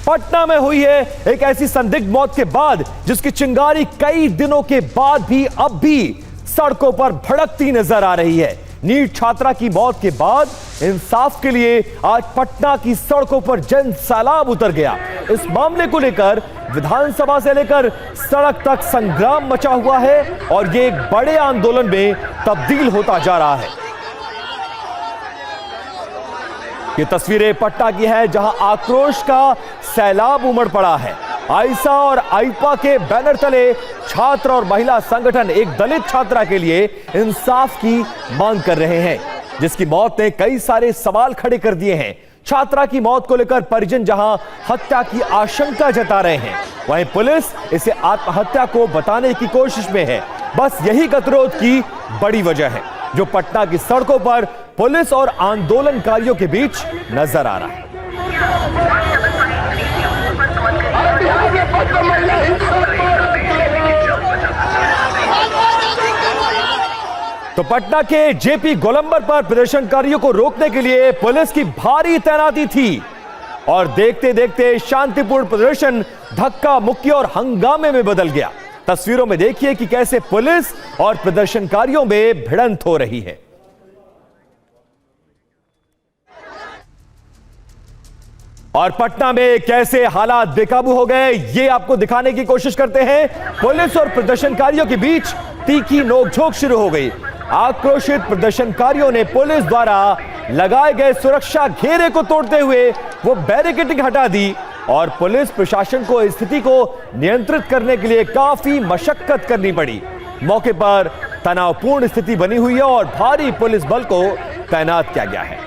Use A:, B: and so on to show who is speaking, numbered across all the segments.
A: पटना में हुई है एक ऐसी संदिग्ध मौत के बाद जिसकी चिंगारी कई दिनों के बाद भी अब भी सड़कों पर भड़कती नजर आ रही है। नीट छात्रा की मौत के बाद इंसाफ के लिए आज पटना की सड़कों पर जन सैलाब उतर गया। इस मामले को लेकर विधानसभा से लेकर सड़क तक संग्राम मचा हुआ है और यह एक बड़े आंदोलन में तब्दील होता जा रहा है। ये तस्वीरें पटना की है जहां आक्रोश का सैलाब उमड़ पड़ा है। आईसा और आईपा के बैनर तले छात्र और महिला संगठन एक दलित छात्रा के लिए इंसाफ की मांग कर रहे हैं, जिसकी मौत ने कई सारे सवाल खड़े कर दिए हैं। छात्रा की मौत को लेकर परिजन जहां हत्या की आशंका जता रहे हैं, वहीं पुलिस इसे आत्महत्या को बताने की कोशिश में है। बस यही गतिरोध की बड़ी वजह है जो पटना की सड़कों पर पुलिस और आंदोलनकारियों के बीच नजर आ रहा है। तो पटना के जेपी गोलंबर पर प्रदर्शनकारियों को रोकने के लिए पुलिस की भारी तैनाती थी और देखते देखते शांतिपूर्ण प्रदर्शन धक्का मुक्की और हंगामे में बदल गया। तस्वीरों में देखिए कि कैसे पुलिस और प्रदर्शनकारियों में भिड़ंत हो रही है। और पटना में कैसे हालात बेकाबू हो गए, ये आपको दिखाने की कोशिश करते हैं। पुलिस और प्रदर्शनकारियों के बीच तीखी नोकझोंक शुरू हो गई। आक्रोशित प्रदर्शनकारियों ने पुलिस द्वारा लगाए गए सुरक्षा घेरे को तोड़ते हुए वो बैरिकेडिंग हटा दी और पुलिस प्रशासन को स्थिति को नियंत्रित करने के लिए काफी मशक्कत करनी पड़ी। मौके पर तनावपूर्ण स्थिति बनी हुई है और भारी पुलिस बल को तैनात किया गया है।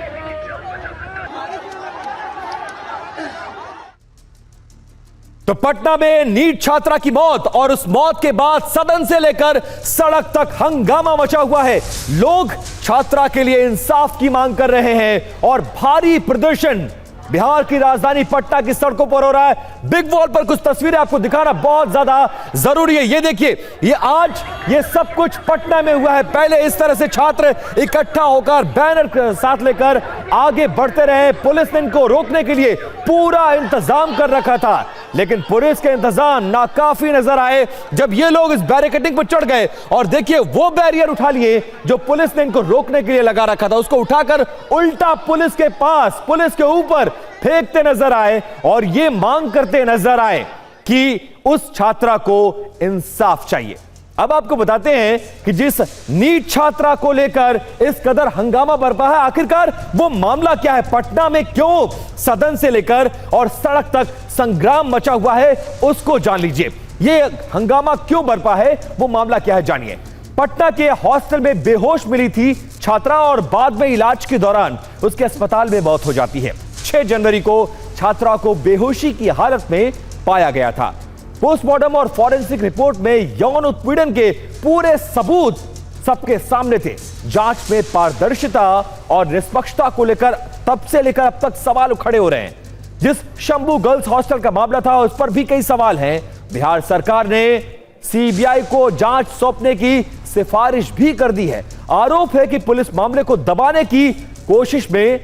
A: तो पटना में नीट छात्रा की मौत और उस मौत के बाद सदन से लेकर सड़क तक हंगामा मचा हुआ है। लोग छात्रा के लिए इंसाफ की मांग कर रहे हैं और भारी प्रदर्शन बिहार की राजधानी पटना की सड़कों पर हो रहा है। बिग वॉल पर कुछ तस्वीरें आपको दिखाना बहुत ज्यादा जरूरी है। ये देखिए, ये आज ये सब कुछ पटना में हुआ है। पहले इस तरह से छात्र इकट्ठा होकर बैनर साथ लेकर आगे बढ़ते रहे। पुलिस ने इनको रोकने के लिए पूरा इंतजाम कर रखा था, लेकिन पुलिस के इंतजाम नाकाफी नजर आए जब ये लोग इस बैरिकेडिंग पर चढ़ गए और देखिए वो बैरियर उठा लिए जो पुलिस ने इनको रोकने के लिए लगा रखा था, उसको उठाकर उल्टा पुलिस के पास, पुलिस के ऊपर फेंकते नजर आए और ये मांग करते नजर आए कि उस छात्रा को इंसाफ चाहिए। अब आपको बताते हैं कि जिस नीट छात्रा को लेकर इस कदर हंगामा बरपा है, आखिरकार वो मामला क्या है, पटना में क्यों सदन से लेकर और सड़क तक संग्राम मचा हुआ है, उसको जान लीजिए। ये हंगामा क्यों बरपा है, वो मामला क्या है, जानिए। पटना के हॉस्टल में बेहोश मिली थी छात्रा और बाद में इलाज के दौरान उसके अस्पताल में मौत हो जाती है। 6 जनवरी को छात्रा को बेहोशी की हालत में पाया गया था। पोस्टमार्टम और फॉरेंसिक रिपोर्ट में यौन उत्पीड़न के पूरे सबूत सबके सामने थे। जांच में पारदर्शिता और निष्पक्षता को लेकर तब से लेकर अब तक सवाल खड़े हो रहे हैं। जिस शंभू गर्ल्स हॉस्टल का मामला था उस पर भी कई सवाल हैं। बिहार सरकार ने सीबीआई को जांच सौंपने की सिफारिश भी कर दी है। आरोप है कि पुलिस मामले को दबाने की कोशिश में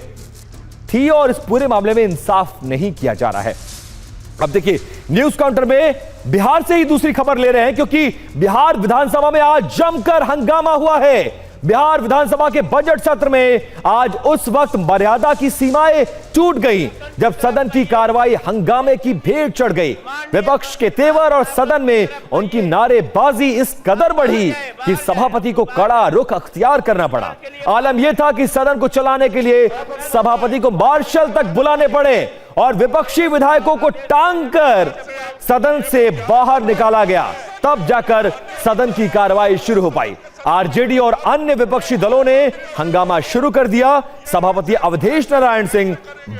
A: थी और इस पूरे मामले में इंसाफ नहीं किया जा रहा है। अब देखिए, न्यूज काउंटर में बिहार से ही दूसरी खबर ले रहे हैं क्योंकि बिहार विधानसभा में आज जमकर हंगामा हुआ है। बिहार विधानसभा के बजट सत्र में आज उस वक्त मर्यादा की सीमाएं टूट गई जब सदन की कार्रवाई हंगामे की भेंट चढ़ गई। विपक्ष के तेवर और सदन में उनकी नारेबाजी इस कदर बढ़ी कि सभापति को कड़ा रुख अख्तियार करना पड़ा। आलम यह था कि सदन को चलाने के लिए सभापति को मार्शल तक बुलाने पड़े और विपक्षी विधायकों को टांग कर सदन से बाहर निकाला गया। तब जाकर सदन की कार्रवाई शुरू हो पाई। आरजेडी और अन्य विपक्षी दलों ने हंगामा शुरू कर दिया। सभापति अवधेश नारायण सिंह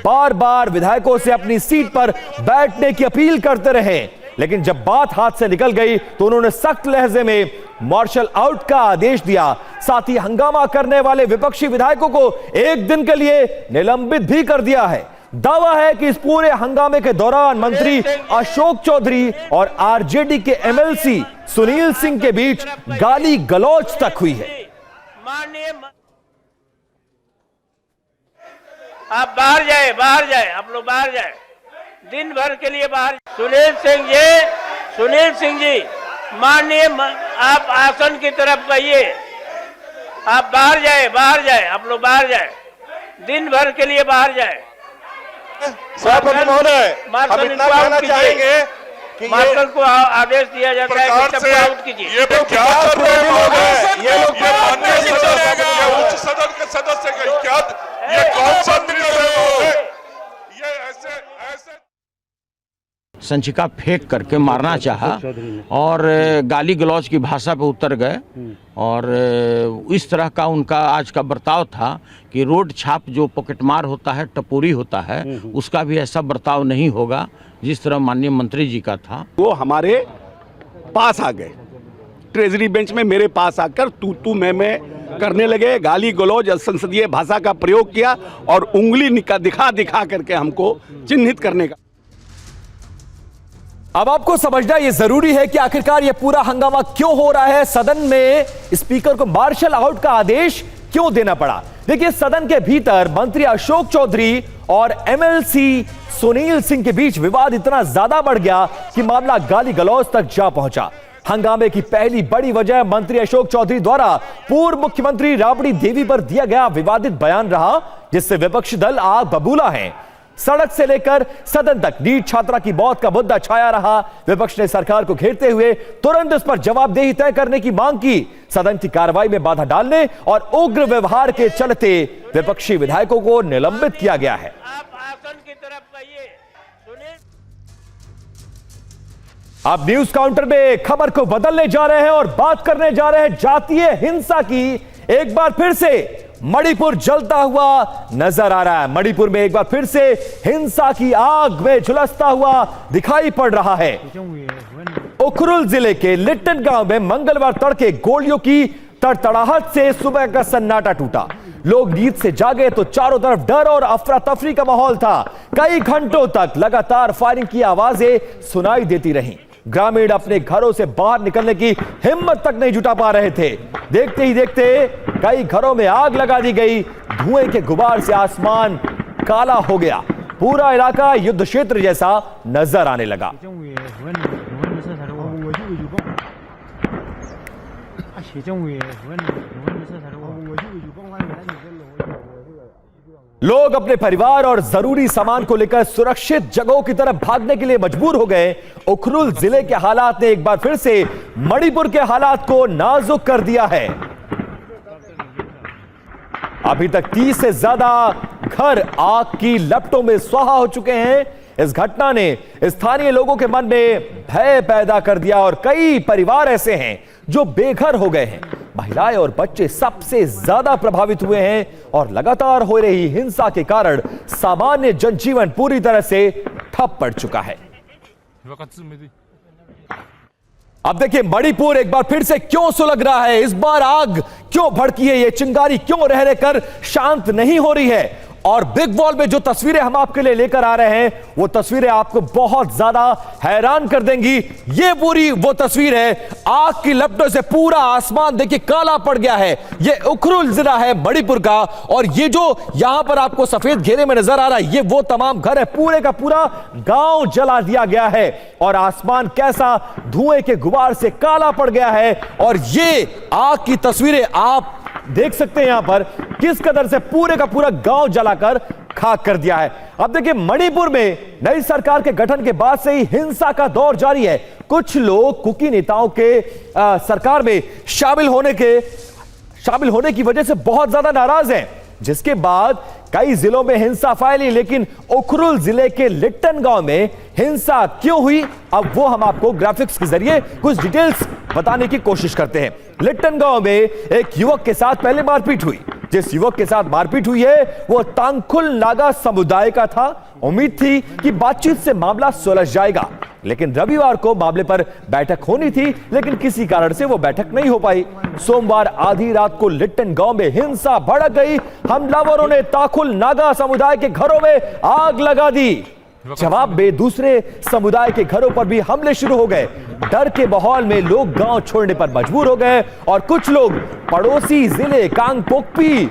A: बार बार विधायकों से अपनी सीट पर बैठने की अपील करते रहे, लेकिन जब बात हाथ से निकल गई तो उन्होंने सख्त लहजे में मार्शल आउट का आदेश दिया। साथ ही हंगामा करने वाले विपक्षी विधायकों को 1 दिन के लिए निलंबित भी कर दिया है। दावा है कि इस पूरे हंगामे के दौरान मंत्री अशोक चौधरी और आरजेडी के एमएलसी सुनील सिंह के बीच गाली गलौज तक हुई है।
B: आप बाहर जाए, आप लोग बाहर जाए, दिन भर के लिए बाहर। सुनील सिंह जी माननीय, आप आसन की तरफ गइए, आप बाहर जाए, आप लोग बाहर जाए, दिन भर के लिए बाहर जाए।
C: सभापति महोदय, हम इतना कहना चाहेंगे कि
B: मार्शल को आदेश दिया जाता है कि सबको आउट कीजिए।
C: ये लोग क्या कर रहे हैं? ये लोग माननीय
D: उच्च सदन के सदस्य का क्या, ये कौन सा तरीका है? ये ऐसे
E: संचिका फेंक करके मारना चाहा और गाली गलौज की भाषा पे उतर गए और इस तरह का उनका आज का बर्ताव था कि रोड छाप जो पॉकेटमार होता है, टपोरी होता है, उसका भी ऐसा बर्ताव नहीं होगा जिस तरह माननीय मंत्री जी का था।
F: वो हमारे पास आ गए, ट्रेजरी बेंच में मेरे पास आकर तू मैं करने लगे, गाली गलौज असंसदीय भाषा का प्रयोग किया और उंगली दिखा करके हमको चिन्हित करने का।
A: अब आपको समझना यह जरूरी है कि आखिरकार यह पूरा हंगामा क्यों हो रहा है, सदन में स्पीकर को मार्शल आउट का आदेश क्यों देना पड़ा। देखिए, सदन के भीतर मंत्री अशोक चौधरी और एमएलसी सुनील सिंह के बीच विवाद इतना ज्यादा बढ़ गया कि मामला गाली गलौज तक जा पहुंचा। हंगामे की पहली बड़ी वजह मंत्री अशोक चौधरी द्वारा पूर्व मुख्यमंत्री राबड़ी देवी पर दिया गया विवादित बयान रहा, जिससे विपक्षी दल आग बबूला है। सड़क से लेकर सदन तक नीट छात्रा की मौत का मुद्दा छाया रहा। विपक्ष ने सरकार को घेरते हुए तुरंत इस पर जवाबदेही तय करने की मांग की। सदन की कार्रवाई में बाधा डालने और उग्र व्यवहार के चलते विपक्षी विधायकों को निलंबित किया गया है।
B: आप आसन की तरफ गइए।
A: अब न्यूज काउंटर में खबर को बदलने जा रहे हैं और बात करने जा रहे हैं जातीय हिंसा की। एक बार फिर से मणिपुर जलता हुआ नजर आ रहा है। मणिपुर में एक बार फिर से हिंसा की आग में झुलसता हुआ दिखाई पड़ रहा है। उखरुल जिले के लिट्टन गांव में मंगलवार तड़के गोलियों की तड़तड़ाहट से सुबह का सन्नाटा टूटा। लोग नींद से जागे तो चारों तरफ डर और अफरा तफरी का माहौल था। कई घंटों तक लगातार फायरिंग की आवाजें सुनाई देती रहीं। ग्रामीण अपने घरों से बाहर निकलने की हिम्मत तक नहीं जुटा पा रहे थे। देखते ही देखते कई घरों में आग लगा दी गई। धुएं के गुबार से आसमान काला हो गया। पूरा इलाका युद्ध क्षेत्र जैसा नजर आने लगा। लोग अपने परिवार और जरूरी सामान को लेकर सुरक्षित जगहों की तरफ भागने के लिए मजबूर हो गए। उखरुल जिले के हालात ने एक बार फिर से मणिपुर के हालात को नाजुक कर दिया है। अभी तक 30 से ज्यादा घर आग की लपटों में स्वाहा हो चुके हैं। इस घटना ने स्थानीय लोगों के मन में भय पैदा कर दिया और कई परिवार ऐसे हैं जो बेघर हो गए हैं। महिलाएं और बच्चे सबसे ज्यादा प्रभावित हुए हैं और लगातार हो रही हिंसा के कारण सामान्य जनजीवन पूरी तरह से ठप पड़ चुका है। अब देखिए, मणिपुर एक बार फिर से क्यों सुलग रहा है, इस बार आग क्यों भड़की है, ये चिंगारी क्यों रह रहकर शांत नहीं हो रही है। और बिग वॉल में जो तस्वीरें हम आपके लिए लेकर आ रहे हैं वो तस्वीरें आपको बहुत ज्यादा हैरान कर देंगी। ये पूरी वो तस्वीर है, आग की लपटों से पूरा आसमान देखिए काला पड़ गया है। ये उखरुल जिला है मणिपुर का और ये जो यहां पर आपको सफेद घेरे में नजर आ रहा है ये वो तमाम घर है। पूरे का पूरा गांव जला दिया गया है और आसमान कैसा धुएं के गुबार से काला पड़ गया है। और ये आग की तस्वीरें आप देख सकते हैं यहां पर किस कदर से पूरे का पूरा गांव जलाकर खाक कर दिया है। अब देखिए, मणिपुर में नई सरकार के गठन के बाद से ही हिंसा का दौर जारी है। कुछ लोग कुकी नेताओं के सरकार में शामिल होने की वजह से बहुत ज्यादा नाराज हैं, जिसके बाद कई जिलों में हिंसा फैली। लेकिन उखरुल जिले के लिट्टन गांव में हिंसा क्यों हुई, अब वो हम आपको ग्राफिक्स के जरिए कुछ डिटेल्स बताने की कोशिश करते हैं। लिट्टन गांव में एक युवक के साथ पहले मारपीट हुई। जिस युवक के साथ मारपीट हुई है वो तांगखुल नागा समुदाय का था। उम्मीद थी कि बातचीत से मामला सुलझ जाएगा, लेकिन रविवार को मामले पर बैठक होनी थी, लेकिन किसी कारण से वो बैठक नहीं हो पाई। सोमवार आधी रात को लिट्टन गांव में हिंसा भड़क गई। हमलावरों ने तांगखुल नागा समुदाय के घरों में आग लगा दी। जवाब में दूसरे समुदाय के घरों पर भी हमले शुरू हो गए। डर के माहौल में लोग गांव छोड़ने पर मजबूर हो गए और कुछ लोग पड़ोसी जिले कांगपोकपी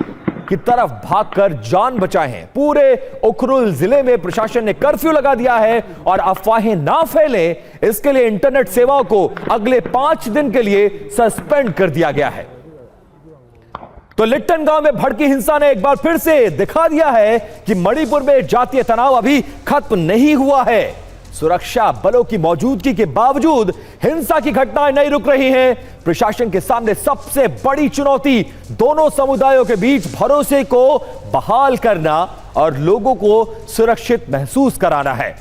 A: की तरफ भागकर जान बचाए हैं। पूरे उखरुल जिले में प्रशासन ने कर्फ्यू लगा दिया है और अफवाहें ना फैले इसके लिए इंटरनेट सेवाओं को अगले 5 दिन के लिए सस्पेंड कर दिया गया है। तो लिट्टन गांव में भड़की हिंसा ने एक बार फिर से दिखा दिया है कि मणिपुर में जातीय तनाव अभी खत्म नहीं हुआ है। सुरक्षा बलों की मौजूदगी के बावजूद हिंसा की घटनाएं नहीं रुक रही हैं। प्रशासन के सामने सबसे बड़ी चुनौती दोनों समुदायों के बीच भरोसे को बहाल करना और लोगों को सुरक्षित महसूस कराना है।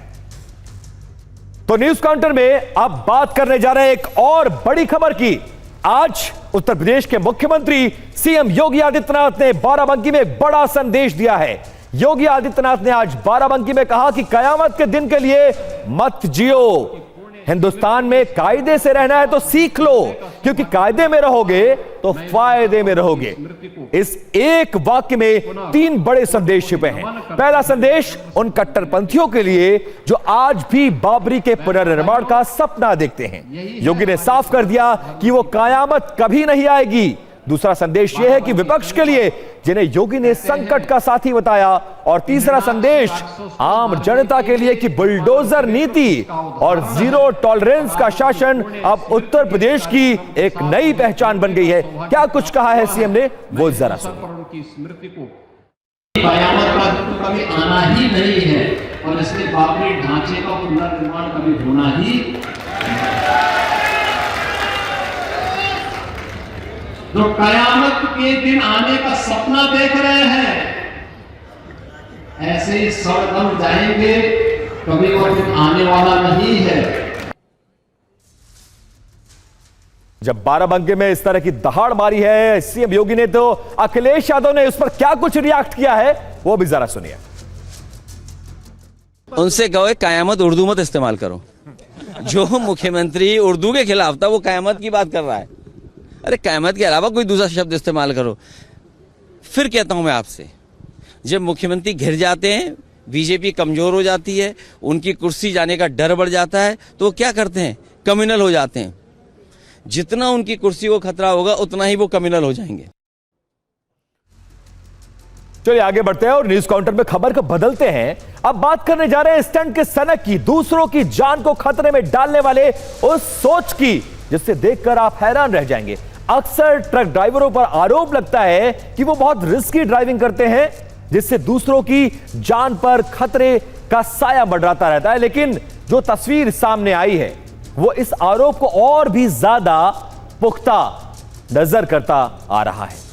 A: तो न्यूज काउंटर में अब बात करने जा रहे हैं एक और बड़ी खबर की। आज उत्तर प्रदेश के मुख्यमंत्री सीएम योगी आदित्यनाथ ने बाराबंकी में एक बड़ा संदेश दिया है। योगी आदित्यनाथ ने आज बाराबंकी में कहा कि कयामत के दिन के लिए मत जियो, हिंदुस्तान में कायदे से रहना है तो सीख लो, क्योंकि कायदे में रहोगे तो फायदे में रहोगे। इस एक वाक्य में 3 बड़े संदेश छिपे हैं। पहला संदेश उन कट्टरपंथियों के लिए जो आज भी बाबरी के पुनर्निर्माण का सपना देखते हैं। योगी ने साफ कर दिया कि वो कयामत कभी नहीं आएगी। दूसरा संदेश यह है कि विपक्ष के लिए जिन्हें योगी ने संकट का साथी बताया। और तीसरा संदेश आम जनता के लिए कि बुलडोजर नीति और जीरो टॉलरेंस का शासन अब उत्तर प्रदेश की एक नई पहचान बन गई है। क्या कुछ कहा है सीएम ने, वो जरा सुनिए।
G: कयामत का कभी आना ही नहीं है और इसके बाबरी ढांचे का पुनर्निर्माण कभी होना ही। जो कयामत के दिन आने का सपना देख रहे हैं, ऐसे ही सड़क जाएंगे, कभी वो दिन आने वाला नहीं है।
A: जब बाराबंकी में इस तरह की दहाड़ मारी है सीएम योगी ने, तो अखिलेश यादव ने उस पर क्या कुछ रिएक्ट किया है वो भी जरा सुनिए।
H: उनसे कहो कयामत उर्दू मत इस्तेमाल करो। जो मुख्यमंत्री उर्दू के खिलाफ था वो कयामत की बात कर रहा है। अरे कयामत के अलावा कोई दूसरा शब्द इस्तेमाल करो। फिर कहता हूं मैं आपसे, जब मुख्यमंत्री घिर जाते हैं, बीजेपी कमजोर हो जाती है, उनकी कुर्सी जाने का डर बढ़ जाता है, तो वो क्या करते हैं, कम्युनल हो जाते हैं। जितना उनकी कुर्सी को खतरा होगा उतना ही वो कम्युनल हो जाएंगे।
A: चलिए आगे बढ़ते हैं और न्यूज काउंटर में खबर को बदलते हैं। अब बात करने जा रहे हैं स्टंट के सनक की, दूसरों की जान को खतरे में डालने वाले उस सोच की जिससे देखकर आप हैरान रह जाएंगे। अक्सर ट्रक ड्राइवरों पर आरोप लगता है कि वो बहुत रिस्की ड्राइविंग करते हैं, जिससे दूसरों की जान पर खतरे का साया मंडराता रहता है। लेकिन जो तस्वीर सामने आई है वो इस आरोप को और भी ज्यादा पुख्ता नजर करता आ रहा है।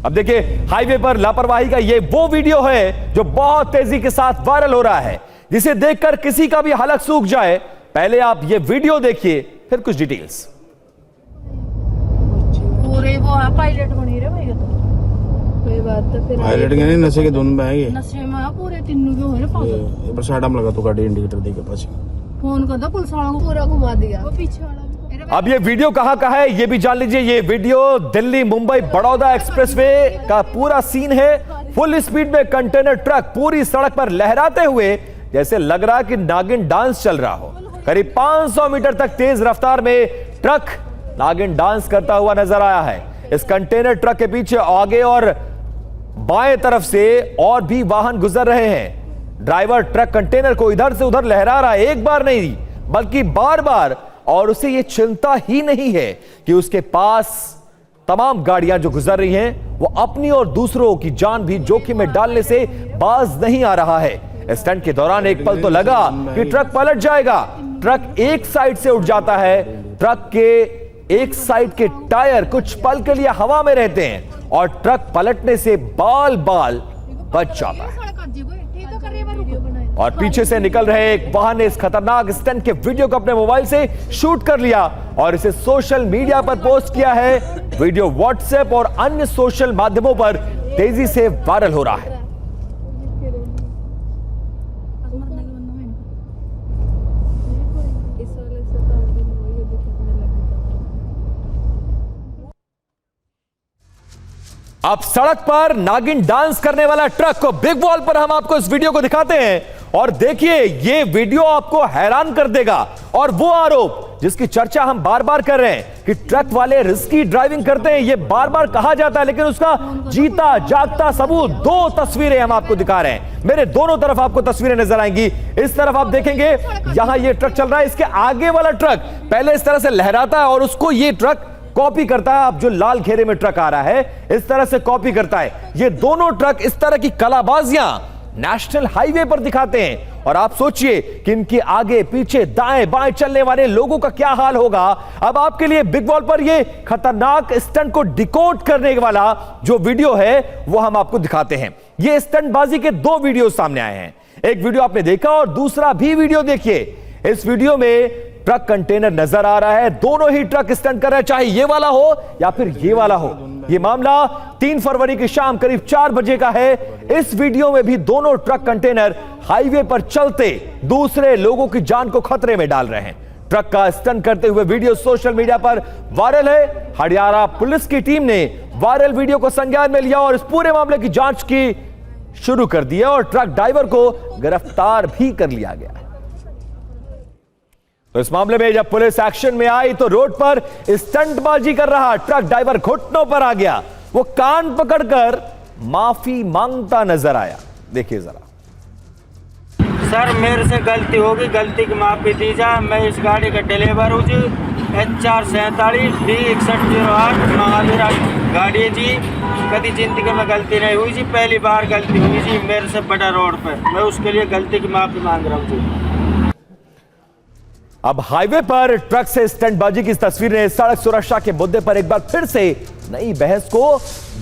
A: अब देखिए, हाईवे पर लापरवाही का ये वो वीडियो है जो बहुत तेजी के साथ वायरल हो रहा है, जिसे देखकर किसी का भी हलक सूख जाए। पहले आप ये वीडियो देखिए, फिर कुछ डिटेल्स।
I: पूरे वो पायलट बनी रहे भाई, तो कोई बात तो फिर
J: पायलट के नहीं, नशे के धुन में आएगी,
I: नशे में पूरे तीनों के हो रहे पागल।
J: ये पर साइड में लगा तो गाड़ी इंडिकेटर देके पास
I: फोन कर दो, पुलिस वालों को पूरा घुमा दिया, वो पीछे वाला।
A: अब ये वीडियो कहां का है ये भी जान लीजिए। ये वीडियो दिल्ली मुंबई बड़ौदा एक्सप्रेसवे का पूरा सीन है। फुल स्पीड में कंटेनर ट्रक पूरी सड़क पर लहराते हुए जैसे लग रहा कि नागिन डांस चल रहा हो। करीब 500 मीटर तक तेज रफ्तार में ट्रक नागिन डांस करता हुआ नजर आया है। इस कंटेनर ट्रक के पीछे आगे और बाएं तरफ से और भी वाहन गुजर रहे हैं। ड्राइवर ट्रक कंटेनर को इधर से उधर लहरा रहा है, एक बार नहीं बल्कि बार बार, और उसे यह चिंता ही नहीं है कि उसके पास तमाम गाड़ियां जो गुजर रही हैं वो अपनी और दूसरों की जान भी जोखिम में डालने से बाज नहीं आ रहा है। स्टंट के दौरान एक पल तो लगा कि ट्रक पलट जाएगा। ट्रक एक साइड से उठ जाता है। ट्रक के एक साइड के टायर कुछ पल के लिए हवा में रहते हैं और ट्रक पलटने से बाल बाल बच जाता है। और पीछे से निकल रहे एक वाहन ने इस खतरनाक स्टंट के वीडियो को अपने मोबाइल से शूट कर लिया और इसे सोशल मीडिया पर पोस्ट किया है। वीडियो व्हाट्सएप और अन्य सोशल माध्यमों पर तेजी से वायरल हो रहा है। अब सड़क पर नागिन डांस करने वाला ट्रक को बिग वॉल पर हम आपको इस वीडियो को दिखाते हैं और देखिए, ये वीडियो आपको हैरान कर देगा। और वो आरोप जिसकी चर्चा हम बार बार कर रहे हैं कि ट्रक वाले रिस्की ड्राइविंग करते हैं, ये बार बार कहा जाता है, लेकिन उसका जीता जागता सबूत दो तस्वीरें हम आपको दिखा रहे हैं। मेरे दोनों तरफ आपको तस्वीरें नजर आएंगी। इस तरफ आप देखेंगे यहां ये ट्रक चल रहा है, इसके आगे वाला ट्रक पहले इस तरह से लहराता है और उसको ये ट्रक कॉपी करता है। अब जो लाल घेरे में ट्रक आ रहा है इस तरह से कॉपी करता है। ये दोनों ट्रक इस तरह की कलाबाजियां नेशनल हाईवे पर दिखाते हैं और आप सोचिए कि इनके आगे पीछे दाएं बाएं चलने वाले लोगों का क्या हाल होगा। अब आपके लिए बिग वॉल पर ये खतरनाक स्टंट को डिकोड करने वाला जो वीडियो है वो हम आपको दिखाते हैं। ये स्टंटबाजी के दो वीडियो सामने आए हैं, एक वीडियो आपने देखा और दूसरा भी वीडियो देखिए। इस वीडियो में ट्रक कंटेनर नजर आ रहा है, दोनों ही ट्रक स्टंट कर रहे हैं, चाहे ये वाला हो या फिर ये वाला हो। ये मामला 3 फरवरी की शाम करीब 4 बजे का है। इस वीडियो में भी दोनों ट्रक कंटेनर हाईवे पर चलते दूसरे लोगों की जान को खतरे में डाल रहे हैं। ट्रक का स्टंट करते हुए वीडियो सोशल मीडिया पर वायरल है। हरियाणा पुलिस की टीम ने वायरल वीडियो को संज्ञान में लिया और इस पूरे मामले की जांच की शुरू कर दी है और ट्रक ड्राइवर को गिरफ्तार भी कर लिया गया है। तो इस मामले में जब पुलिस एक्शन में आई तो रोड पर स्टंटबाजी कर रहा ट्रक ड्राइवर घुटनों पर आ गया। वो कान पकड़कर माफी मांगता नजर आया। देखिए जरा।
K: सर मेरे से गलती होगी, गलती की माफी दी जाए। मैं इस गाड़ी का ड्राइवर हूँ जी, HR47 D6108 महावीरा गाड़ी है जी। कभी जिंदगी में गलती नहीं हुई जी, पहली बार गलती हुई जी मेरे से बड़ा रोड पर। मैं उसके लिए गलती की माफी मांग रहा हूँ जी।
A: अब हाईवे पर ट्रक से स्टंटबाजी की तस्वीर ने सड़क सुरक्षा के मुद्दे पर एक बार फिर से नई बहस को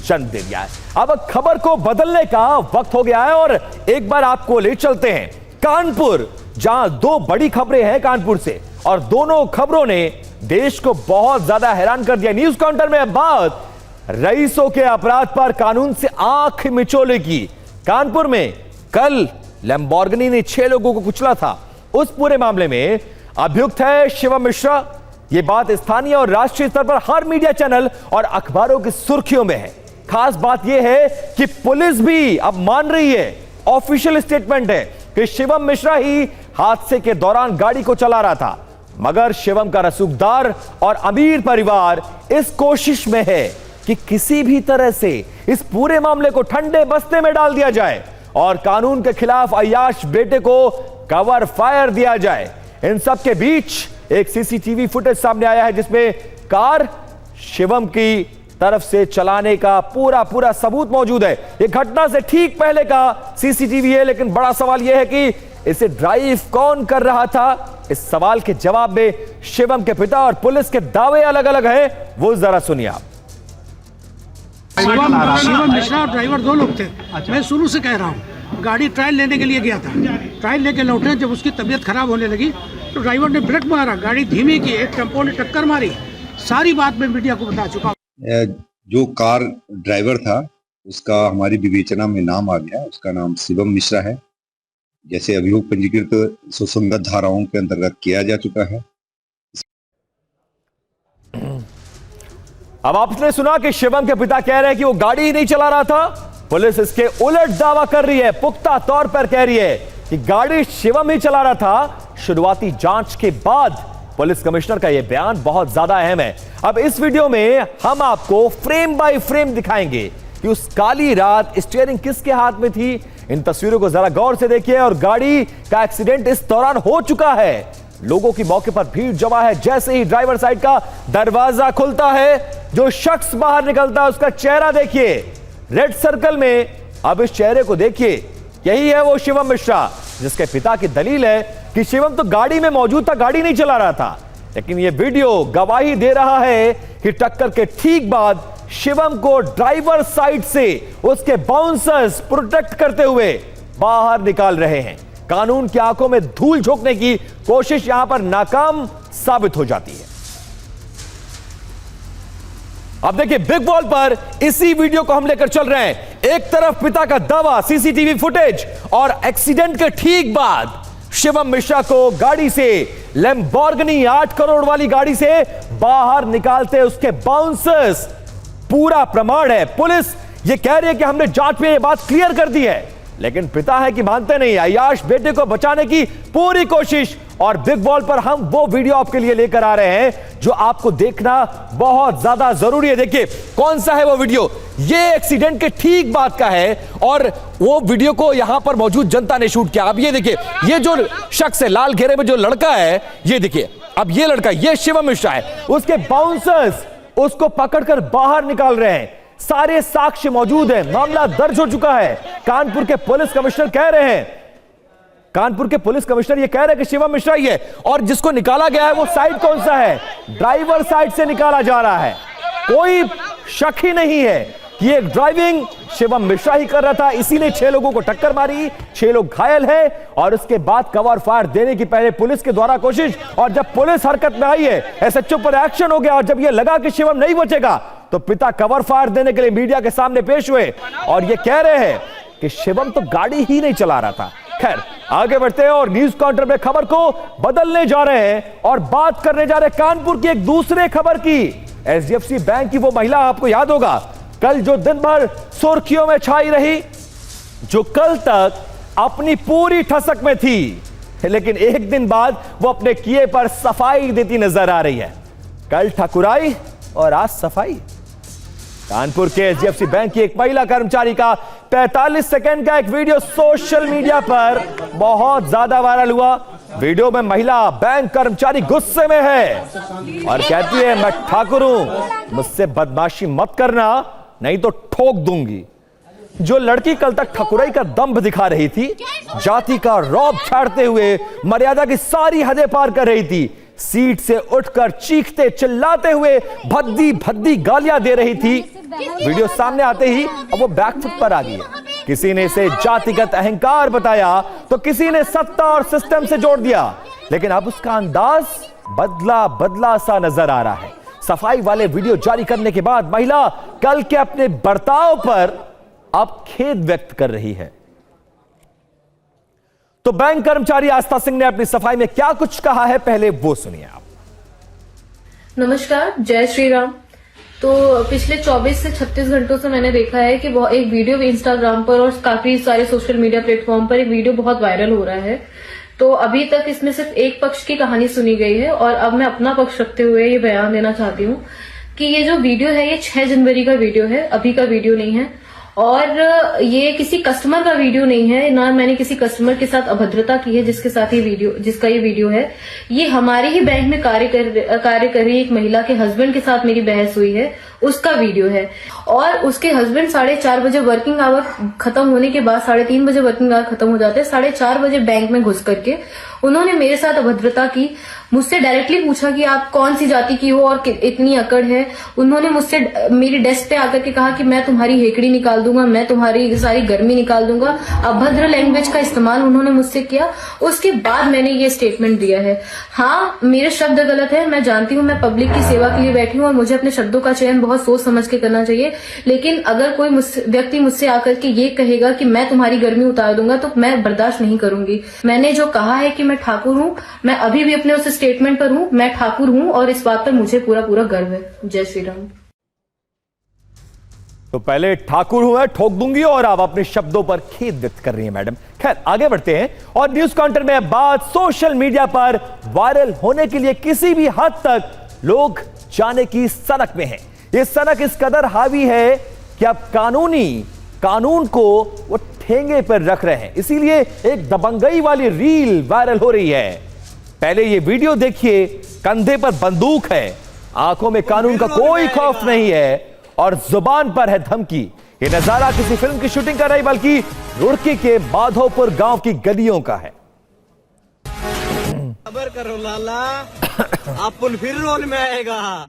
A: जन्म दे दिया है। अब खबर को बदलने का वक्त हो गया है और एक बार आपको ले चलते हैं कानपुर, जहां दो बड़ी खबरें हैं कानपुर से और दोनों खबरों ने देश को बहुत ज्यादा हैरान कर दिया। न्यूज काउंटर में अब बात रईसों के अपराध पर कानून से आंख मिचोले की। कानपुर में कल लैम्बोर्गिनी ने 6 लोगों को कुचला था। उस पूरे मामले में अभियुक्त है शिवम मिश्रा। यह बात स्थानीय और राष्ट्रीय स्तर पर हर मीडिया चैनल और अखबारों की सुर्खियों में है। खास बात यह है कि पुलिस भी अब मान रही है, ऑफिशियल स्टेटमेंट है कि शिवम मिश्रा ही हादसे के दौरान गाड़ी को चला रहा था। मगर शिवम का रसूखदार और अमीर परिवार इस कोशिश में है कि किसी भी तरह से इस पूरे मामले को ठंडे बस्ते में डाल दिया जाए और कानून के खिलाफ अय्याश बेटे को कवर फायर दिया जाए। इन सब के बीच एक सीसीटीवी फुटेज सामने आया है जिसमें कार शिवम की तरफ से चलाने का पूरा सबूत मौजूद है। यह घटना से ठीक पहले का सीसीटीवी है, लेकिन बड़ा सवाल यह है कि इसे ड्राइव कौन कर रहा था। इस सवाल के जवाब में शिवम के पिता और पुलिस के दावे अलग अलग हैं, वो जरा सुनिए आप।
K: शिवम मिश्रा और ड्राइवर 2 लोग थे। मैं शुरू से कह रहा हूँ, गाड़ी ट्रायल लेने के लिए गया था, ट्रायल लेके लौटे, जब उसकी तबीयत खराब होने लगी तो ड्राइवर ने ब्रेक मारा, गाड़ी धीमी की, एक टेम्पो ने टक्कर मारी। सारी बात मैं मीडिया को बता चुका हूँ।
L: जो कार ड्राइवर था उसका हमारी विवेचना में नाम आ गया, उसका नाम शिवम मिश्रा है। जैसे अभियोग पंजीकृत सुसंगत धाराओं के अंतर्गत किया जा चुका है।
A: अब आपने सुना कि शिवम के पिता कह रहे हैं कि वो गाड़ी ही नहीं चला रहा था। पुलिस इसके उलट दावा कर रही है, पुख्ता तौर पर कह रही है कि गाड़ी शिवम ही चला रहा था। शुरुआती जांच के बाद पुलिस कमिश्नर का यह बयान बहुत ज्यादा अहम है। अब इस वीडियो में हम आपको फ्रेम बाय फ्रेम दिखाएंगे कि उस काली रात स्टीयरिंग किसके हाथ में थी। इन तस्वीरों को जरा गौर से देखिए और गाड़ी का एक्सीडेंट इस दौरान हो चुका है। लोगों की मौके पर भीड़ जमा है। जैसे ही ड्राइवर साइड का दरवाजा खुलता है, जो शख्स बाहर निकलता है उसका चेहरा देखिए रेड सर्कल में। अब इस चेहरे को देखिए, यही है वो शिवम मिश्रा जिसके पिता की दलील है कि शिवम तो गाड़ी में मौजूद था, गाड़ी नहीं चला रहा था। लेकिन यह वीडियो गवाही दे रहा है कि टक्कर के ठीक बाद शिवम को ड्राइवर साइड से उसके बाउंसर्स प्रोटेक्ट करते हुए बाहर निकाल रहे हैं। कानून की आंखों में धूल झोंकने की कोशिश यहां पर नाकाम साबित हो जाती है। अब देखिए बिग वॉल पर इसी वीडियो को हम लेकर चल रहे हैं। एक तरफ पिता का दावा, सीसीटीवी फुटेज और एक्सीडेंट के ठीक बाद शिवम मिश्रा को गाड़ी से, लैम्बोर्गिनी 8 करोड़ वाली गाड़ी से बाहर निकालते उसके बाउंसर्स, पूरा प्रमाण है। पुलिस ये कह रही है कि हमने जांच में ये बात क्लियर कर दी है, लेकिन पिता है कि मानते नहीं। अय्याश बेटे को बचाने की पूरी कोशिश और बिग बॉल पर हम वो वीडियो आपके लिए लेकर आ रहे हैं जो आपको देखना बहुत ज्यादा जरूरी है। देखिए कौन सा है वो वीडियो, ये एक्सीडेंट के ठीक बाद का है और वो वीडियो को यहां पर मौजूद जनता ने शूट किया। अब ये देखिए, ये जो शख्स है लाल घेरे में जो लड़का है, ये देखिए, अब ये लड़का, ये शिवम मिश्रा है, उसके बाउंसर्स उसको पकड़कर बाहर निकाल रहे हैं। सारे साक्ष्य मौजूद हैं, मामला दर्ज हो चुका है। कानपुर के पुलिस कमिश्नर कह रहे हैं, कानपुर के पुलिस कमिश्नर ये कह रहे हैं कि शिवम मिश्रा ही है और जिसको निकाला गया है वो साइड कौन सा है, ड्राइवर साइड से निकाला जा रहा है। कोई शक ही नहीं है कि ये ड्राइविंग शिवम मिश्रा ही कर रहा था, इसी ने 6 लोगों को टक्कर मारी, 6 लोग घायल हैं और उसके बाद कवर फायर देने की पहले पुलिस के द्वारा कोशिश, और जब पुलिस हरकत में आई है, एसएचओ पर एक्शन हो गया और जब यह लगा कि शिवम नहीं बचेगा तो पिता कवर फायर देने के लिए मीडिया के सामने पेश हुए और यह कह रहे हैं कि शिवम तो गाड़ी ही नहीं चला रहा था। खैर आगे बढ़ते हैं और न्यूज काउंटर में खबर को बदलने जा रहे हैं और बात करने जा रहे हैं कानपुर की एक दूसरे खबर की। एचडीएफसी बैंक की वो महिला, आपको याद होगा कल जो दिन भर सुर्खियों में छाई रही, जो कल तक अपनी पूरी ठसक में थी, लेकिन एक दिन बाद वो अपने किए पर सफाई देती नजर आ रही है। कल ठकुराई और आज सफाई। कानपुर के एचडीएफसी बैंक की एक महिला कर्मचारी का 45 सेकंड का एक वीडियो सोशल मीडिया पर बहुत ज्यादा वायरल हुआ। वीडियो में महिला बैंक कर्मचारी गुस्से में है और कहती है, मैं ठाकुर हूं, मुझसे बदमाशी मत करना नहीं तो ठोक दूंगी। जो लड़की कल तक ठकुराई का दम्भ दिखा रही थी, जाति का रौब छाड़ते हुए मर्यादा की सारी हदें पार कर रही थी, सीट से उठकर चीखते चिल्लाते हुए भद्दी भद्दी गालियां दे रही थी, वीडियो सामने आते ही अब वो बैकफुट पर आ गई है। किसी ने इसे जातिगत अहंकार बताया तो किसी ने सत्ता और सिस्टम से जोड़ दिया, लेकिन अब उसका अंदाज बदला बदला सा नजर आ रहा है। सफाई वाले वीडियो जारी करने के बाद महिला कल के अपने बर्ताव पर अब खेद व्यक्त कर रही है। तो बैंक कर्मचारी आस्था सिंह ने अपनी सफाई में क्या कुछ कहा है, पहले वो सुनिए आप।
I: नमस्कार, जय श्री राम। तो पिछले 24 से 36 घंटों से मैंने देखा है कि एक वीडियो इंस्टाग्राम पर और काफी सारे सोशल मीडिया प्लेटफॉर्म पर एक वीडियो बहुत वायरल हो रहा है। तो अभी तक इसमें सिर्फ एक पक्ष की कहानी सुनी गई है और अब मैं अपना पक्ष रखते हुए ये बयान देना चाहती हूँ कि ये जो वीडियो है ये 6 जनवरी का वीडियो है, अभी का वीडियो नहीं है और ये किसी कस्टमर का वीडियो नहीं है, ना मैंने किसी कस्टमर के साथ अभद्रता की है जिसका ये वीडियो है। ये हमारे ही बैंक में कार्य कर रही एक महिला के हस्बैंड के साथ मेरी बहस हुई है, उसका वीडियो है। और उसके हस्बैंड 4:30 बजे वर्किंग आवर खत्म होने के बाद 3:30 बजे वर्किंग आवर खत्म हो जाते हैं, 4:30 बजे बैंक में घुस करके उन्होंने मेरे साथ अभद्रता की। मुझसे डायरेक्टली पूछा कि आप कौन सी जाति की हो और इतनी अकड़ है। उन्होंने मुझसे मेरी डेस्क पे आकर के कहा कि मैं तुम्हारी हेकड़ी निकाल दूंगा, मैं तुम्हारी सारी गर्मी निकाल दूंगा। अभद्र लैंग्वेज का इस्तेमाल उन्होंने मुझसे किया। उसके बाद मैंने ये स्टेटमेंट दिया है। हाँ, मेरे शब्द गलत है, मैं जानती हूँ, मैं पब्लिक की सेवा के लिए बैठी हूँ और मुझे अपने शब्दों का चयन बहुत सोच समझ के करना चाहिए। लेकिन अगर कोई व्यक्ति मुझसे आकर के ये कहेगा कि मैं तुम्हारी गर्मी उतार दूंगा तो मैं बर्दाश्त नहीं करूंगी। मैंने जो कहा है कि मैं ठाकुर हूँ, मैं अभी भी अपने उस स्टेटमेंट पर हूँ, मैं ठाकुर हूँ और इस बात पर मुझे पूरा गर्व है। जय श्री राम।
A: तो पहले ठाकुर हूं मैं, ठोक दूंगी, और आप अपने शब्दों पर खेद व्यक्त कर रही हैं मैडम। खैर आगे बढ़ते हैं और न्यूज काउंटर में बात सोशल मीडिया पर वायरल होने के लिए किसी भी हद तक लोग जाने की सनक में हैं। ये सनक इस कदर हावी है कि अब कानून को वो ठेंगे पर रख रहे हैं, इसीलिए एक दबंगई वाली रील वायरल हो रही है। पहले ये वीडियो देखिए, कंधे पर बंदूक है, आंखों में कानून का कोई खौफ नहीं है और जुबान पर है धमकी। ये नजारा किसी फिल्म की शूटिंग का नहीं बल्कि रुड़की के माधोपुर गांव की गलियों का है।
K: खबर करो लाला, अपन फिर रोल में आएगा।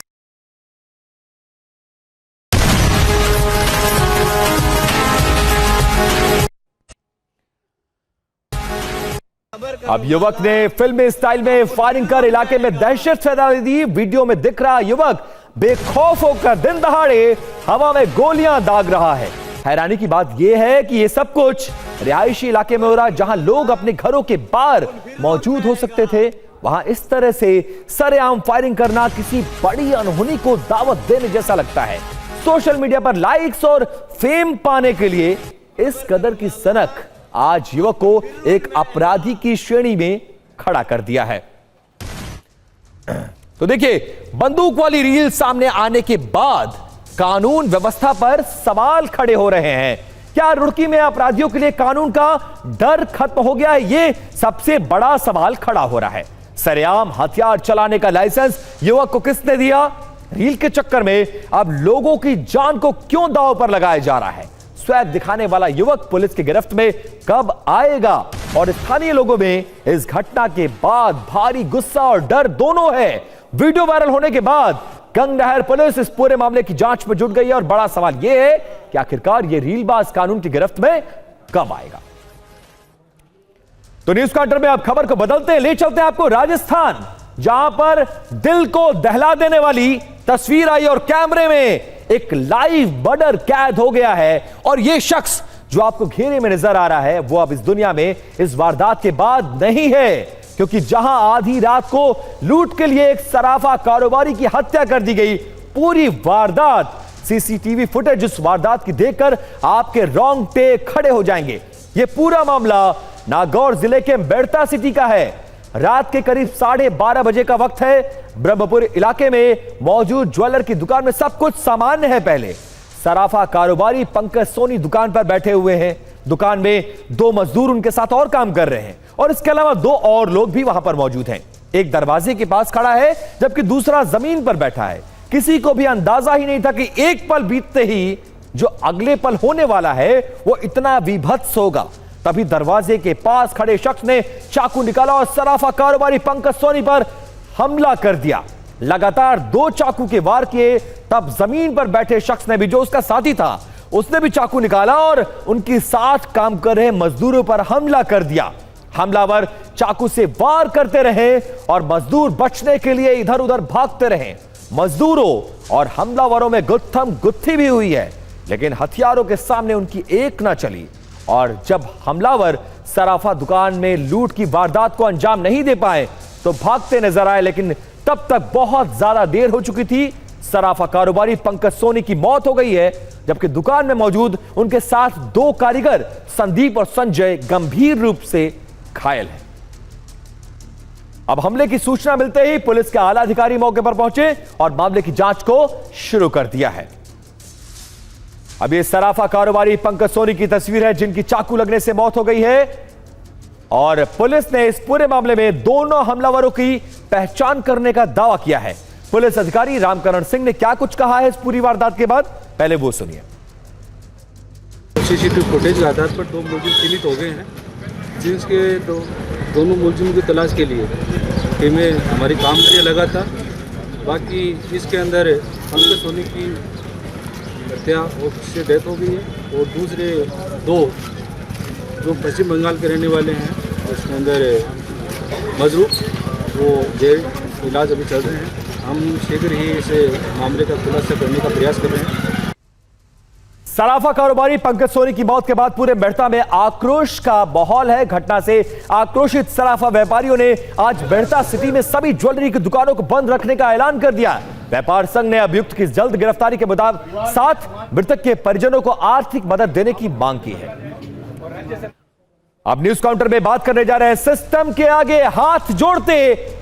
A: अब युवक ने फिल्मी स्टाइल में फायरिंग कर इलाके में दहशत फैला दी। वीडियो में दिख रहा युवक बेखौफ होकर दिन दहाड़े हवा में गोलियां दाग रहा है। हैरानी की बात यह है कि यह सब कुछ रिहायशी इलाके में हो रहा है, जहां लोग अपने घरों के बाहर मौजूद हो सकते थे। वहां इस तरह से सरेआम फायरिंग करना किसी बड़ी अनहोनी को दावत देने जैसा लगता है। सोशल मीडिया पर लाइक्स और फेम पाने के लिए इस कदर की सनक आज युवक को एक अपराधी की श्रेणी में खड़ा कर दिया है। तो देखिए, बंदूक वाली रील सामने आने के बाद कानून व्यवस्था पर सवाल खड़े हो रहे हैं। क्या रुड़की में अपराधियों के लिए कानून का डर खत्म हो गया है? यह सबसे बड़ा सवाल खड़ा हो रहा है। सरेआम हथियार चलाने का लाइसेंस युवक को किसने दिया? रील के चक्कर में अब लोगों की जान को क्यों दांव पर लगाया जा रहा है? स्वैग दिखाने वाला युवक पुलिस की गिरफ्त में कब आएगा? और स्थानीय लोगों में इस घटना के बाद भारी गुस्सा और डर दोनों है। वीडियो वायरल होने के बाद गंगनहर पुलिस इस पूरे मामले की जांच में जुट गई है और बड़ा सवाल यह है कि आखिरकार यह रीलबाज कानून की गिरफ्त में कब आएगा? तो न्यूज काउंटर में आप खबर को बदलते हैं, ले चलते हैं आपको राजस्थान, जहां पर दिल को दहला देने वाली तस्वीर आई और कैमरे में एक लाइव मर्डर कैद हो गया है। और यह शख्स जो आपको घेरे में नजर आ रहा है वो अब इस दुनिया में इस वारदात के बाद नहीं है, क्योंकि जहां आधी रात को लूट के लिए एक सराफा कारोबारी की हत्या कर दी गई, पूरी वारदात सीसीटीवी फुटेज इस वारदात की देखकर आपके रोंगटे खड़े हो जाएंगे। यह पूरा मामला नागौर जिले के बेड़ता सिटी का है। रात के करीब 12:30 बजे का वक्त है। ब्रह्मपुर इलाके में मौजूद ज्वेलर की दुकान में सब कुछ सामान्य है। पहले सराफा कारोबारी पंकज सोनी दुकान पर बैठे हुए हैं। दुकान में 2 मजदूर उनके साथ और काम कर रहे हैं और इसके अलावा 2 और लोग भी वहां पर मौजूद हैं। एक दरवाजे के पास खड़ा है जबकि दूसरा जमीन पर बैठा है। किसी को भी अंदाजा ही नहीं था कि एक पल बीतते ही जो अगले पल होने वाला है वो इतना विभत्स होगा। तभी दरवाजे के पास खड़े शख्स ने चाकू निकाला और सराफा कारोबारी पंकज सोनी पर हमला कर दिया। लगातार 2 चाकू के वार किए। तब जमीन पर बैठे शख्स ने भी, जो उसका साथी था, उसने भी चाकू निकाला और उनके साथ काम कर रहे मजदूरों पर हमला कर दिया। हमलावर चाकू से वार करते रहे और मजदूर बचने के लिए इधर उधर भागते रहे। मजदूरों और हमलावरों में गुत्थम गुत्थी भी हुई है, लेकिन हथियारों के सामने उनकी एक ना चली। और जब हमलावर सराफा दुकान में लूट की वारदात को अंजाम नहीं दे पाए तो भागते नजर आए, लेकिन तब तक बहुत ज्यादा देर हो चुकी थी। सराफा कारोबारी पंकज सोनी की मौत हो गई है, जबकि दुकान में मौजूद उनके साथ 2 कारीगर संदीप और संजय गंभीर रूप से घायल हैं। अब हमले की सूचना मिलते ही पुलिस के आला अधिकारी मौके पर पहुंचे और मामले की जांच को शुरू कर दिया है। अब ये सराफा कारोबारी पंकज सोनी की तस्वीर है जिनकी चाकू लगने से मौत हो गई है और पुलिस ने इस पूरे मामले में दोनों हमलावरों की पहचान करने का दावा किया है। पुलिस अधिकारी रामकरण सिंह ने क्या कुछ कहा है इस पूरी वारदात के बाद, पहले वो सुनिए।
J: सीसीटीवी फुटेज के आधार पर 2 मुलजिम चिन्हित हो गए हैं, जिसके दोनों मुलजिम की तलाश के लिए टीमें हमारी काम के लिए लगा था। बाकी इसके अंदर पंकज सोनी की हत्या और उससे डेथ हो गई है और दूसरे 2 जो पश्चिम बंगाल के रहने वाले हैं उसके अंदर मजरूफ, वो जेल इलाज अभी चल रहे हैं। हम शीघ्र ही इस मामले का खुलासा करने का प्रयास कर रहे हैं।
A: सराफा कारोबारी पंकज सोनी की मौत के बाद पूरे बेड़ता में आक्रोश का माहौल है। घटना से आक्रोशित सराफा व्यापारियों ने आज बेड़ता सिटी में सभी ज्वेलरी की दुकानों को बंद रखने का ऐलान कर दिया। व्यापार संघ ने अभियुक्त की जल्द गिरफ्तारी के साथ मृतक के परिजनों को आर्थिक मदद देने की मांग की है। अब न्यूज काउंटर में बात करने जा रहे हैं सिस्टम के आगे हाथ जोड़ते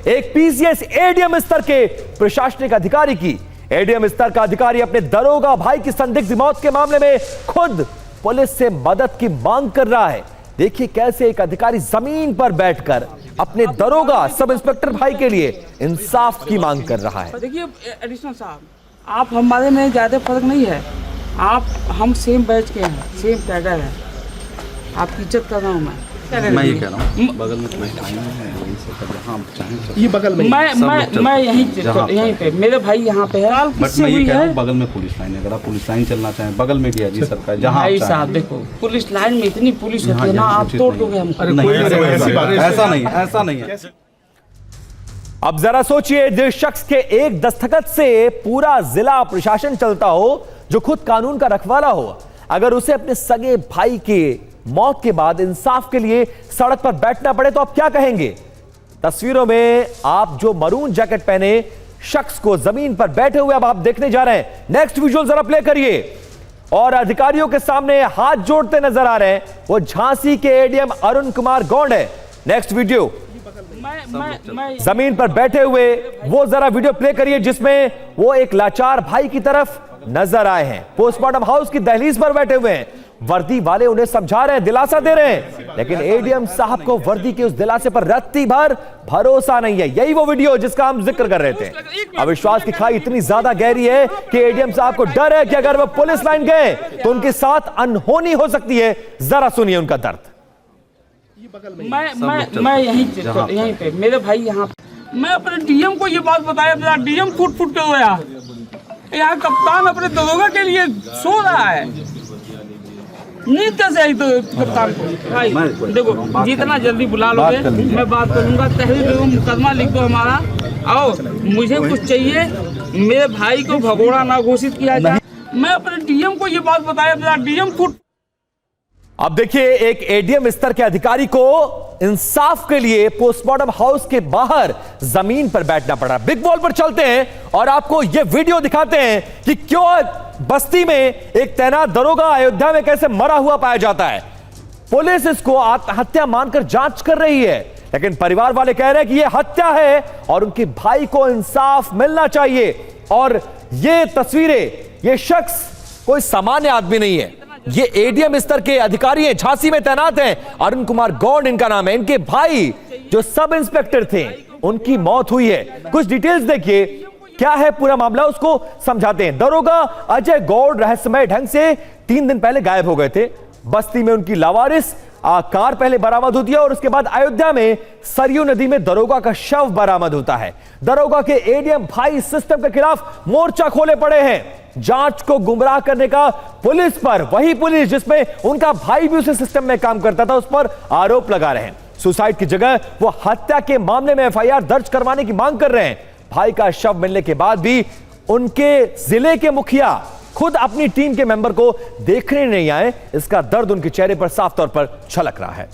A: एक पीसीएस एडीएम स्तर के प्रशासनिक अधिकारी की। एडीएम स्तर का अधिकारी अपने दरोगा भाई की संदिग्ध मौत के मामले में खुद पुलिस से मदद की मांग कर रहा है। देखिए कैसे एक अधिकारी जमीन पर बैठकर अपने दरोगा सब इंस्पेक्टर भाई के लिए इंसाफ की मांग कर रहा है।
K: देखिए एडिशनल साहब, आप हमारे में ज्यादा फर्क नहीं है। आप हम सेम बैच के हैं, सेम कैडर है। आपकी इज्जत कर रहा हूँ मैं
J: ये कह रहा हूँ बगल में पुलिस लाइन है, ये बगल में
K: मैं यहीं पे मेरे भाई यहाँ पे है।
J: बट मैं ये कह रहा हूँ बगल में पुलिस लाइन है, अगर आप पुलिस लाइन चलना चाहें बगल में भी है जी सरकार। जहाँ
K: भाई साहब देखो, पुलिस लाइन में इतनी पुलिस होती है ना, आप तोड़ दोगे हमको।
J: ऐसा नहीं है।
A: अब जरा सोचिए, जिस शख्स के एक दस्तखत से पूरा जिला प्रशासन चलता हो, जो खुद कानून का रखवाला हो, अगर उसे अपने सगे भाई के मौत के बाद इंसाफ के लिए सड़क पर बैठना पड़े तो आप क्या कहेंगे? तस्वीरों में आप जो मरून जैकेट पहने शख्स को जमीन पर बैठे हुए अब आप देखने जा रहे हैं। नेक्स्ट विजुअल जरा प्ले करिए। और अधिकारियों के सामने हाथ जोड़ते नजर आ रहे हैं वो झांसी के एडीएम अरुण कुमार गौंड है। Next video. जमीन पर बैठे हुए वो जरा वीडियो प्ले करिए जिसमें वो एक लाचार भाई की तरफ नजर आए हैं। पोस्टमार्टम हाउस की दहलीज पर बैठे हुए हैं, वर्दी वाले उन्हें समझा रहे हैं, दिलासा दे रहे हैं, लेकिन एडीएम साहब को वर्दी के उस दिलासे पर रत्ती भर भरोसा नहीं है। यही वो वीडियो जिसका हम जिक्र कर रहे थे। अविश्वास की खाई इतनी ज्यादा गहरी है कि एडीएम साहब को डर है कि अगर वो पुलिस लाइन गए तो उनके साथ अनहोनी हो सकती है। जरा सुनिए उनका दर्द।
K: मैं यहीं पे मेरे भाई यहाँ, मैं अपने डीएम को ये बात बताया, डीएम फुट के रोया। यहाँ कप्तान अपने दरोगा के लिए सो रहा है, नींद कैसे आई तो कप्तान को? भाई देखो, जितना जल्दी बुला लोगे मैं बात करूंगा। तहरीर मुकदमा लिख दो हमारा, आओ मुझे कुछ चाहिए, मेरे भाई को भगोड़ा ना घोषित किया जाए। मैं अपने डीएम को ये बात बताया, डीएम फुट।
A: अब देखिए, एक एडीएम स्तर के अधिकारी को इंसाफ के लिए पोस्टमार्टम हाउस के बाहर जमीन पर बैठना पड़ा। बिग बॉल पर चलते हैं और आपको यह वीडियो दिखाते हैं कि क्यों बस्ती में एक तैनात दरोगा अयोध्या में कैसे मरा हुआ पाया जाता है। पुलिस इसको आत्महत्या मानकर जांच कर रही है, लेकिन परिवार वाले कह रहे हैं कि यह हत्या है और उनके भाई को इंसाफ मिलना चाहिए। और ये तस्वीरें, ये शख्स कोई सामान्य आदमी नहीं है, ये एडीएम स्तर के अधिकारी हैं, झांसी में तैनात हैं। अरुण कुमार गौड़ इनका नाम है। इनके भाई जो सब इंस्पेक्टर थे, उनकी मौत हुई है। कुछ डिटेल्स देखिए, क्या है पूरा मामला उसको समझाते हैं। दरोगा अजय गौड़ रहस्यमय ढंग से 3 दिन पहले गायब हो गए थे। बस्ती में उनकी लावारिस कार पहले बरामद होती है और उसके बाद अयोध्या में सरयू नदी में दरोगा का शव बरामद होता है। दरोगा के एडीएम भाई सिस्टम के खिलाफ मोर्चा खोले पड़े हैं। जांच को गुमराह करने का पुलिस पर, वही पुलिस जिसमें उनका भाई भी उसी सिस्टम में काम करता था, उस पर आरोप लगा रहे हैं। सुसाइड की जगह वो हत्या के मामले में एफआईआर दर्ज करवाने की मांग कर रहे हैं। भाई का शव मिलने के बाद भी उनके जिले के मुखिया खुद अपनी टीम के मेंबर को देखने नहीं आए। इसका दर्द उनके चेहरे पर साफ तौर पर झलक रहा है।